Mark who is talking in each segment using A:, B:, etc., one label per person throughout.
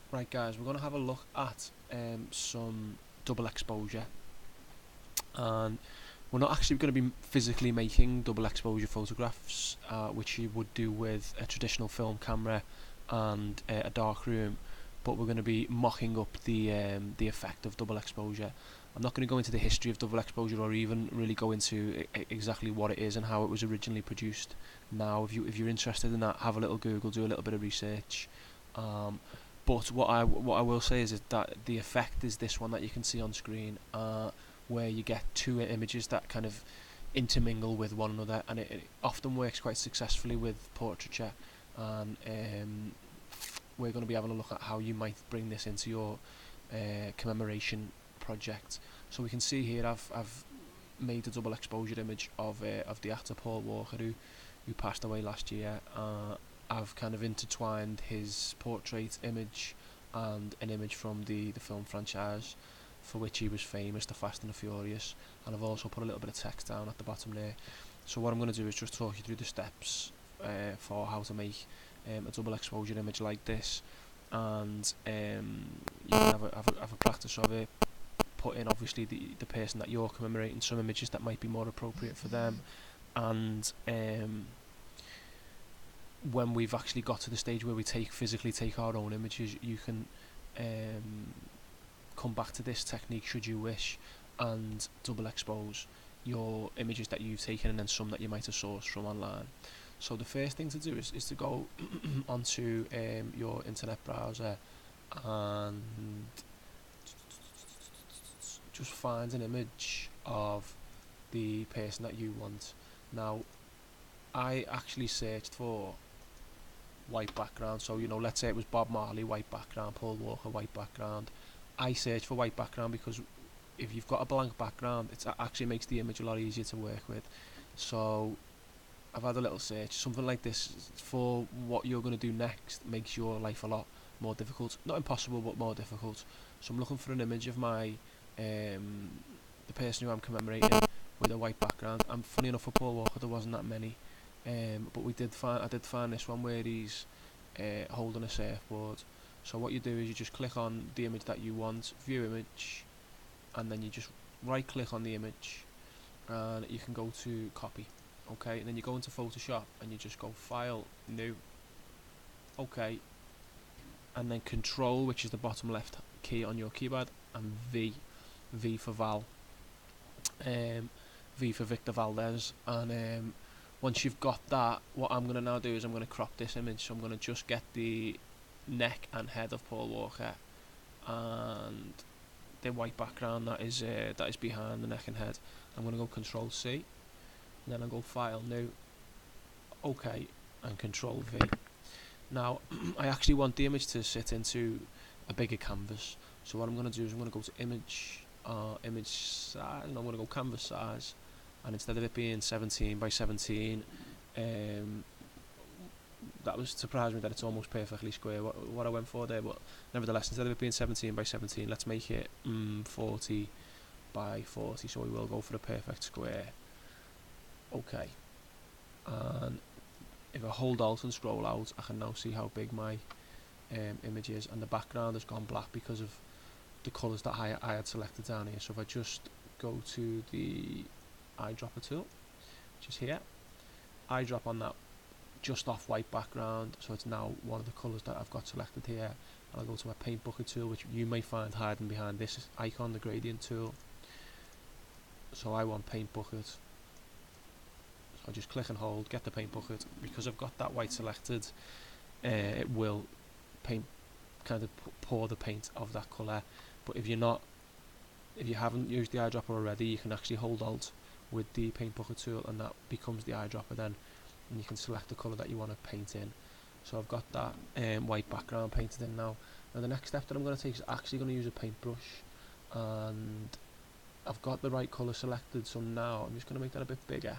A: Right guys, we're going to have a look at some double exposure, and we're not actually going to be physically making double exposure photographs, which you would do with a traditional film camera and a dark room, but we're going to be mocking up the effect of double exposure. I'm not going to go into the history of double exposure or even really go into exactly what it is and how it was originally produced. Now, if you're interested in that, have a little Google, do a little bit of research. But what I will say is that the effect is this one that you can see on screen, where you get two images that kind of intermingle with one another, and it often works quite successfully with portraiture. And we're going to be having a look at how you might bring this into your commemoration project. So we can see here I've made a double exposure image of the actor Paul Walker, who passed away last year. I've kind of intertwined his portrait image and an image from the film franchise for which he was famous, The Fast and the Furious, and I've also put a little bit of text down at the bottom there. So what I'm going to do is just talk you through the steps for how to make a double exposure image like this, and you can have a practice of it. Put in obviously the person that you're commemorating, some images that might be more appropriate for them, and when we've actually got to the stage where we physically take our own images, you can come back to this technique should you wish and double expose your images that you've taken and then some that you might have sourced from online. So the first thing to do is to go onto your internet browser and just find an image of the person that you want. Now, I actually searched for white background, so let's say it was Bob Marley white background, Paul Walker white background. I searched for white background because if you've got a blank background, it actually makes the image a lot easier to work with. So I've had a little search. Something like this for what you're going to do next makes your life a lot more difficult. Not impossible, but more difficult. So I'm looking for an image of my the person who I'm commemorating with a white background. And funny enough, for Paul Walker there wasn't that many, but I did find this one where he's holding a surfboard. So what you do is you just click on the image that you want, view image, and then you just right click on the image and you can go to copy. Okay, and then you go into Photoshop and you just go file, new, okay, and then control, which is the bottom left key on your keyboard, and V for Val, V for Victor Valdez. And once you've got that, what I'm going to now do is I'm going to crop this image. So I'm going to just get the neck and head of Paul Walker and the white background that is behind the neck and head. I'm going to go Control C, and then I'll go File, New, OK, and Control V. Now I actually want the image to sit into a bigger canvas, so what I'm going to do is I'm going to go to Image, Image Size, and I'm going to go Canvas Size, and instead of it being 17 by 17, that was surprised me that it's almost perfectly square what I went for there, but nevertheless, instead of it being 17 by 17, let's make it 40 by 40, so we will go for a perfect square. Okay, and if I hold Alt and scroll out, I can now see how big my image is, and the background has gone black because of the colours that I had selected down here. So if I just go to the eyedropper tool, which is here, eyedrop on that just off white background, so it's now one of the colours that I've got selected here, and I'll go to my paint bucket tool, which you may find hiding behind this icon, the gradient tool. So I want paint bucket, so I just click and hold, get the paint bucket. Because I've got that white selected, it will kind of pour the paint of that colour. But if you haven't used the eyedropper already, you can actually hold Alt with the paint bucket tool, and that becomes the eyedropper then, and you can select the colour that you want to paint in. So I've got that white background painted in now. Now the next step that I'm going to take is actually going to use a paintbrush, and I've got the right colour selected, so now I'm just going to make that a bit bigger.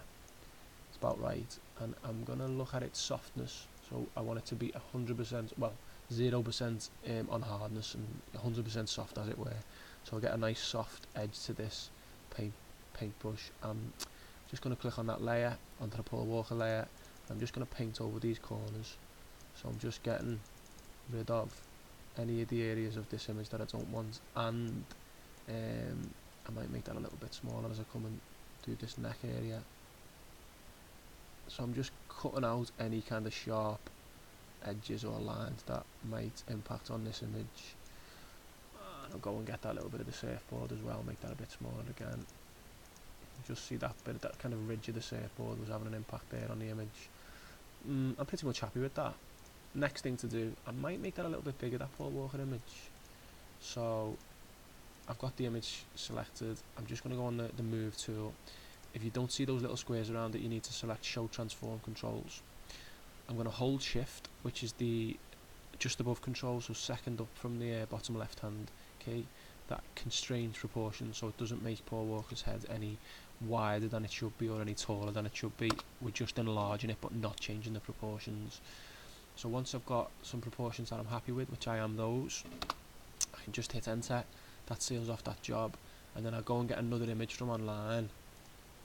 A: It's about right, and I'm going to look at its softness. So I want it to be 100%, well, 0% on hardness and 100% soft, as it were. So I'll get a nice soft edge to this paintbrush. I'm just going to click on that layer, onto the Paul Walker layer. I'm just going to paint over these corners. So I'm just getting rid of any of the areas of this image that I don't want, and I might make that a little bit smaller as I come and do this neck area. So I'm just cutting out any kind of sharp edges or lines that might impact on this image. And I'll go and get that little bit of the surfboard as well, make that a bit smaller again. Just see that bit of that kind of ridge of the surfboard was having an impact there on the image. I'm pretty much happy with that. Next thing to do, I might make that a little bit bigger, that Paul Walker image. So I've got the image selected. I'm just going to go on the move tool. If you don't see those little squares around it, you need to select show transform controls. I'm going to hold shift, which is the just above control, so second up from the bottom left hand key. That constrains proportion, so it doesn't make Paul Walker's head any wider than it should be or any taller than it should be. We're just enlarging it but not changing the proportions. So once I've got some proportions that I'm happy with, which I am those, I can just hit enter. That seals off that job, and then I'll go and get another image from online.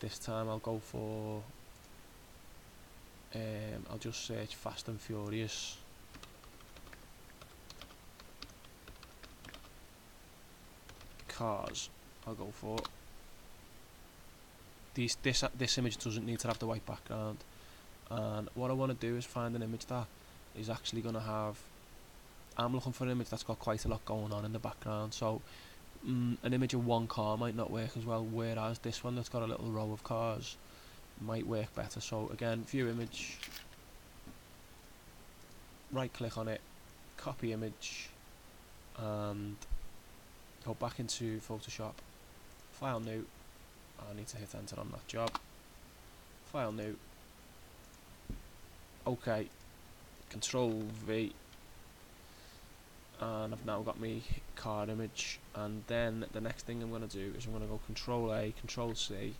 A: This time I'll go for I'll just search Fast and Furious. Cars. I'll go for this image doesn't need to have the white background, and what I want to do is find an image that is actually going to have, I'm looking for an image that's got quite a lot going on in the background. So an image of one car might not work as well, whereas this one that's got a little row of cars might work better. So again, view image, right click on it, copy image, and go back into Photoshop, file new. I need to hit enter on that job, file new, OK, Control V, and I've now got my car image. And then the next thing I'm going to do is I'm going to go Control A, Control C,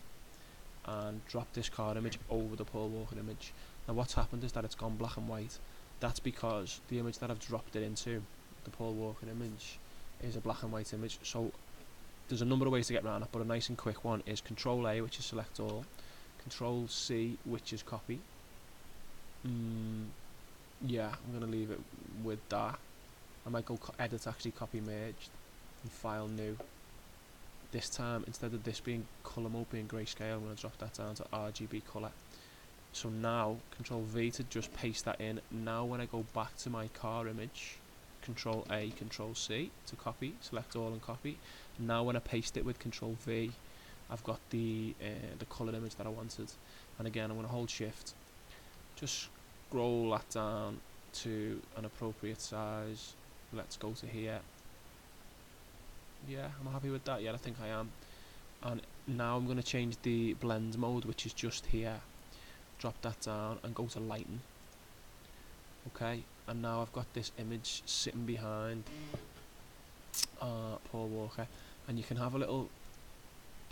A: and drop this car image over the Paul Walker image. Now what's happened is that it's gone black and white. That's because the image that I've dropped it into, the Paul Walker image, is a black and white image. So there's a number of ways to get around it, but a nice and quick one is Control A, which is select all, Control C, which is copy. Yeah, I'm going to leave it with that. I might go edit, actually copy merged, and file new. This time, instead of this being colour mode being grayscale, I'm going to drop that down to RGB colour. So now, Control V to just paste that in. Now when I go back to my car image, Control A, Control C to copy, select all and copy. Now when I paste it with Control V, I've got the coloured image that I wanted. And again, I'm going to hold shift, just scroll that down to an appropriate size. Let's go to here. Yeah, I'm happy with that. Yeah, I think I am. And now I'm going to change the blend mode, which is just here. Drop that down and go to lighten. Okay, and now I've got this image sitting behind Paul Walker, and you can have a little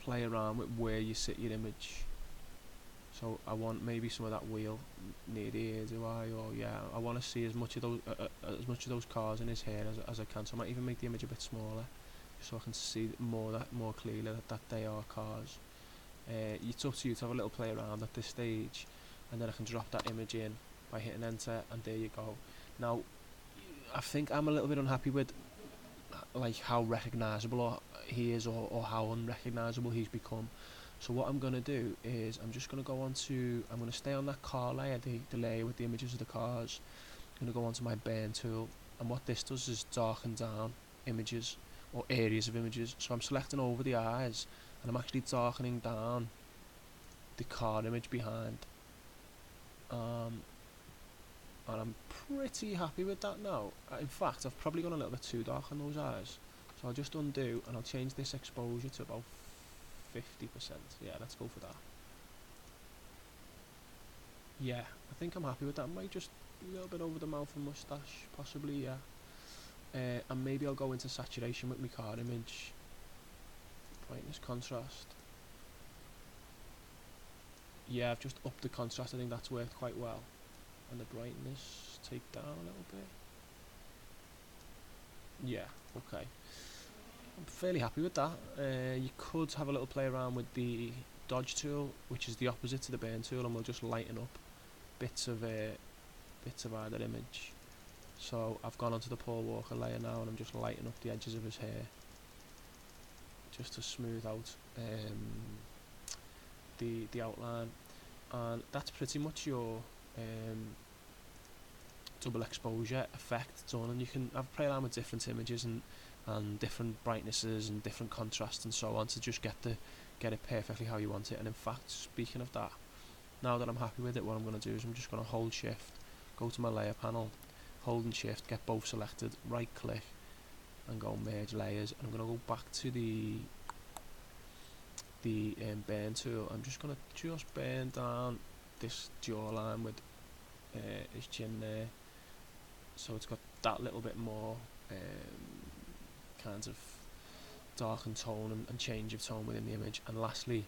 A: play around with where you sit your image. So I want maybe some of that wheel near the ear, do I? Or yeah, I want to see as much of those cars in his hair as I can. So I might even make the image a bit smaller, so I can see more clearly that they are cars. It's up to you to have a little play around at this stage, and then I can drop that image in by hitting enter, and there you go. Now, I think I'm a little bit unhappy with like how recognisable he is, or how unrecognisable he's become. So what I'm going to do is I'm just going to go on to, I'm going to stay on that car layer, the layer with the images of the cars. I'm going to go on to my burn tool, and what this does is darken down images or areas of images. So I'm selecting over the eyes, and I'm actually darkening down the car image behind. And I'm pretty happy with that now. In fact, I've probably gone a little bit too dark on those eyes. So I'll just undo, and I'll change this exposure to about 50%. Yeah, let's go for that. Yeah, I think I'm happy with that. I might just a little bit over the mouth and moustache, possibly, yeah. And maybe I'll go into saturation with my car image. Brightness, contrast. Yeah, I've just upped the contrast. I think that's worked quite well. And the brightness, take down a little bit. Yeah, okay. I'm fairly happy with that. You could have a little play around with the dodge tool, which is the opposite to the burn tool, and we'll just lighten up bits of either image. So I've gone onto the Paul Walker layer now, and I'm just lighting up the edges of his hair just to smooth out the outline. And that's pretty much your double exposure effect done. And you can play around with different images and different brightnesses and different contrasts and so on to just get it perfectly how you want it. And in fact, speaking of that, now that I'm happy with it, what I'm going to do is I'm just going to hold shift, go to my layer panel, hold and shift, get both selected, right click and go merge layers, and I'm going to go back to the burn tool. I'm just going to burn down this jawline with his chin there, so it's got that little bit more kind of darken tone and change of tone within the image. And lastly,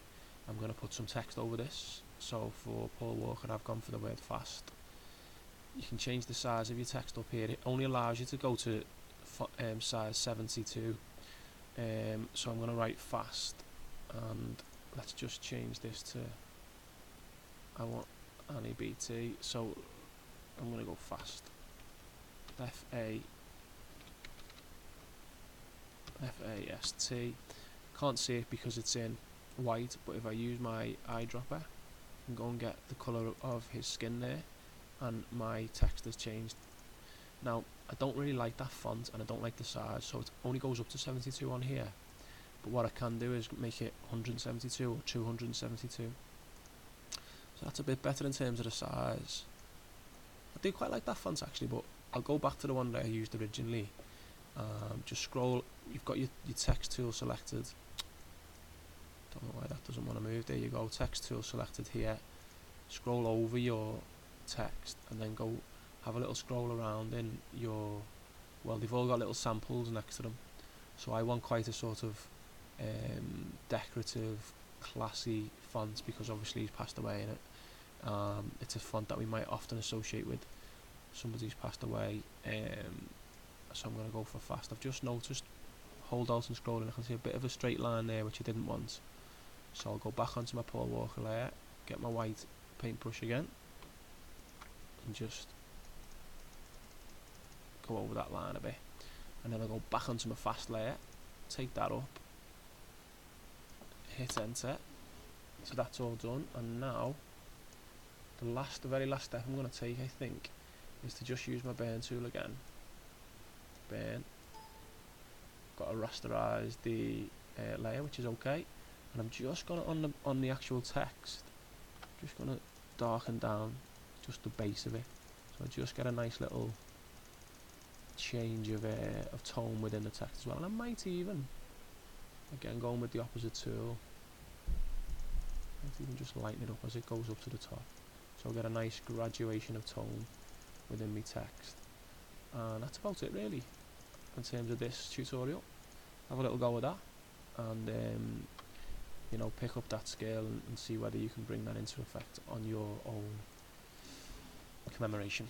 A: I'm going to put some text over this. So for Paul Walker, I've gone for the word fast. You can change the size of your text up here. It only allows you to go to size 72. So I'm going to write fast, and let's just change this to, I want Annie BT, so I'm going to go fast. F-A-S-T. Can't see it because it's in white, but if I use my eyedropper, I can go and get the colour of his skin there, and my text has changed. Now, I don't really like that font, and I don't like the size, so it only goes up to 72 on here. But what I can do is make it 172 or 272. So that's a bit better in terms of the size. I do quite like that font actually, but I'll go back to the one that I used originally. Just scroll, you've got your text tool selected. Don't know why that doesn't want to move. There you go, text tool selected here. Scroll over your text and then go have a little scroll around in your, well, they've all got little samples next to them. So I want quite a sort of decorative, classy font, because obviously he's passed away in it. It's a font that we might often associate with somebody who's passed away. So I'm going to go for fast. I've just noticed, hold out and scrolling, I can see a bit of a straight line there which I didn't want. So I'll go back onto my Paul Walker layer, get my white paintbrush again, and just go over that line a bit. And then I'll go back onto my fast layer, take that up, hit enter. So that's all done. And now the very last step I'm going to take, I think, is to just use my burn tool again. Burn. Got to rasterize the layer, which is okay. And I'm just going to, on the actual text, just going to darken down just the base of it. So I just get a nice little change of tone within the text as well. And I might even, again going with the opposite tool, might even just lighten it up as it goes up to the top. So I'll get a nice graduation of tone within my text. And that's about it really in terms of this tutorial. Have a little go with that, and you know, pick up that skill and see whether you can bring that into effect on your own commemoration.